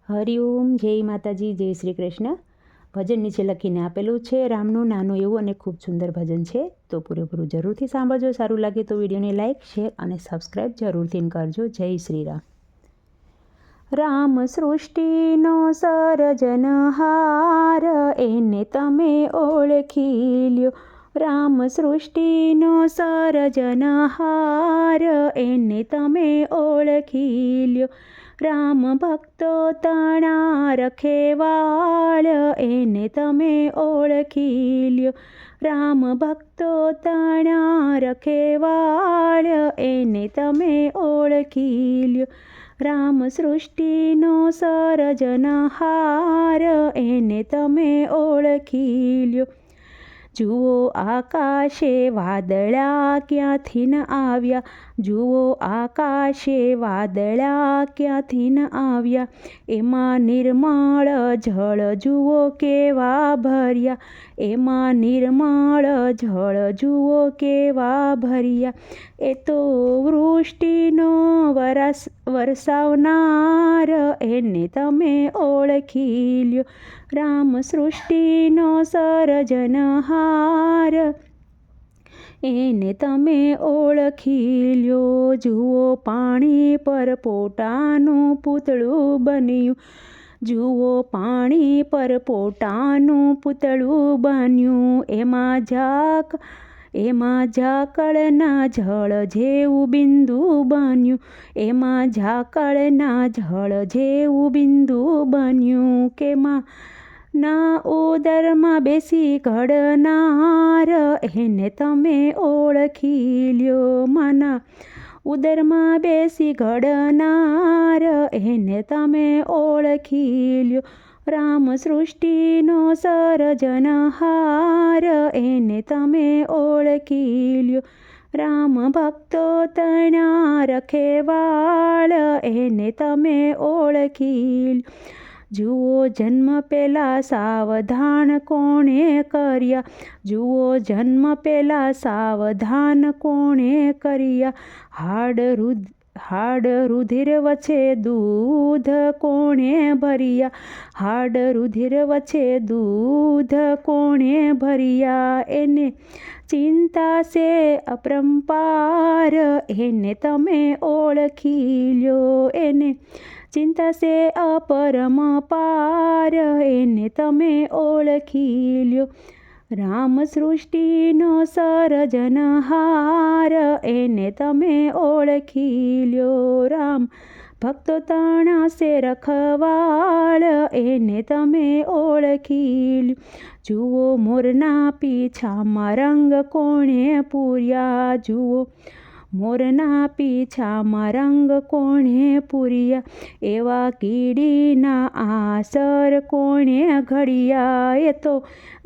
હરિઓમ, જય માતાજી, જય શ્રી કૃષ્ણ. ભજન નીચે લખીને આપેલું છે. રામનું નાનું એવું અને ખૂબ સુંદર ભજન છે, તો પૂરેપૂરું જરૂરથી સાંભળજો. સારું લાગે તો વિડીયોને લાઇક, શેર અને સબસ્ક્રાઈબ જરૂરથી કરજો. જય શ્રી રામ. રામ સૃષ્ટિનો સર્જનહાર, એને તમે ઓળખી લ્યો. રામ સૃષ્ટિનો સર્જનહાર, એને તમે ઓળખી લ્યો. રામ ભક્તો તણા રખેવાળ, એને તમે ઓળખી લ્યો. રામ ભક્તો તણા રખેવાળ, એને તમે ઓળખી લ્યો. રામ સૃષ્ટિનો સર્જનહાર, એને તમે ઓળખી લ્યો. જુઓ આકાશે વાદળા ક્યાંથી ન આવ્યા, જુઓ આકાશે વાદળા ક્યાંથી ન આવ્યા. એમાં નિર્મળ જળ જુઓ કેવા ભર્યા, એમાં નિર્મળ જળ જુઓ કેવા ભર્યા. એ તો વૃષ્ટિનો વરસાવનાર, એને તમે ઓળખી લ્યો. રામ સૃષ્ટિનો સર્જનહાર, એને તમે ઓળખી લ્યો. જુઓ પાણી પર પોટાનું પૂતળું બન્યું, જુઓ પાણી પર પોટાનું પૂતળું બન્યું. એમાં ઝાકળના જળ જેવું બિંદુ બન્યું, એમાં ઝાકળના જળ જેવું બિંદુ બન્યું. કેમાં ના ઉદરમાં બેસી ઘડનાર, એને તમે ઓળખી લ્યો. માના ઉદરમાં બેસી ઘડનાર, એને તમે ઓળખી લ્યો. રામ સૃષ્ટિનો સર્જનહાર, એને તમે ઓળખી લ્યો. રામ ભક્તો તણા રખેવાળ, એને તમે ઓળખી લ્યો. જુઓ જન્મ પહેલાં સાવધાન કોણે કર્યા, જુઓ જન્મ પહેલાં સાવધાન કોણે કર્યા. હાડ રુધિર વચ્ચે દૂધ કોણે ભર્યા, હાડ રુધિર વચ્ચે દૂધ કોણે ભર્યા. એને ચિંતા છે અપરંપાર, એને તમે ઓળખી લ્યો. એને ચિંતા છે અપરંપાર, એને તમે ઓળખી લ્યો. રામ સૃષ્ટિનો સર્જનહાર, એને તમે ઓળખી લ્યો. રામ ભક્તો તણા છે રખવાળ, એને તમે ઓળખી લ્યો. જુઓ મોરના પીછામાં રંગ કોણે પૂર્યા, જુઓ મોરના પીછામાં રંગ કોણે પૂર્યા. એવા કીડીના આસર કોણે ઘડ્યા. એ તો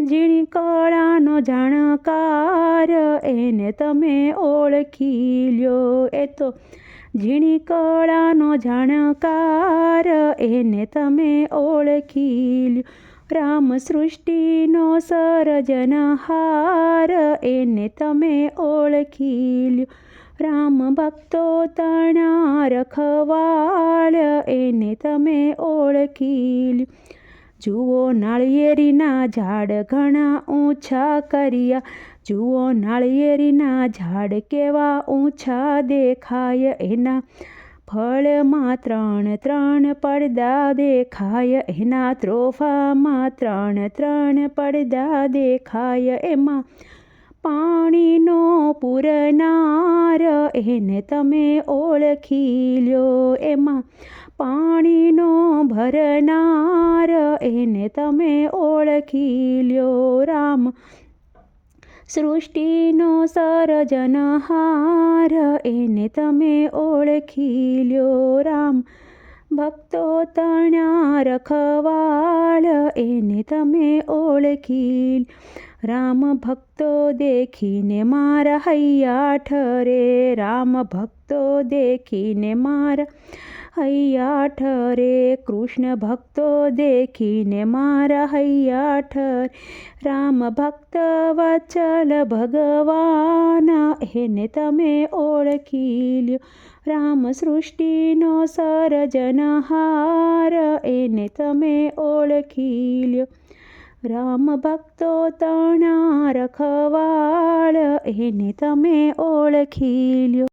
ઝીણી કળાનો જાણકાર, એને તમે ઓળખી લ્યો. એ તો ઝીણી કળાનો જાણકાર, એને તમે ઓળખી લ્યો. રામ સૃષ્ટિનો સર્જનહાર, એને તમે ઓળખી લ્યો. રામ ભક્તો તણા રખવાળ, એને તમે ઓળખી લ્યો. જુઓ નાળિયેરીના ઝાડ ઘણા ઊંચા કર્યા, જુઓ નાળિયેરીના ઝાડ કેવા ઊંચા દેખાય. એના ફળમાં 3 પડદા દેખાય, એના ત્રોફામાં 3 પડદા દેખાય. એમાં પાણીનો પૂરનાર, એને તમે ઓળખી લ્યો. એમાં પાણીનો ભરનાર, એને તમે ઓળખી લ્યો. રામ સૃષ્ટિનો સર્જનહાર, એને તમે ઓળખી લ્યો. રામ ભક્તો તણા રખવાળ, એને તમે ઓળખી લ્યો. રામ ભક્તો દેખીને મારા હૈયા ઠરે, રામ ભક્તો દેખીને મારા હૈયા ઠરે કૃષ્ણ ભક્તો દેખીને મારા હૈયા ઠર રામ ભક્ત વત્સલ ભગવાન એને તમે ઓળખી લ્યો રામ સૃષ્ટિનો સર્જનહાર એને તમે ઓળખી લ્યો રામ ભક્તો તણા રખવાળ એને તમે ઓળખી લ્યો।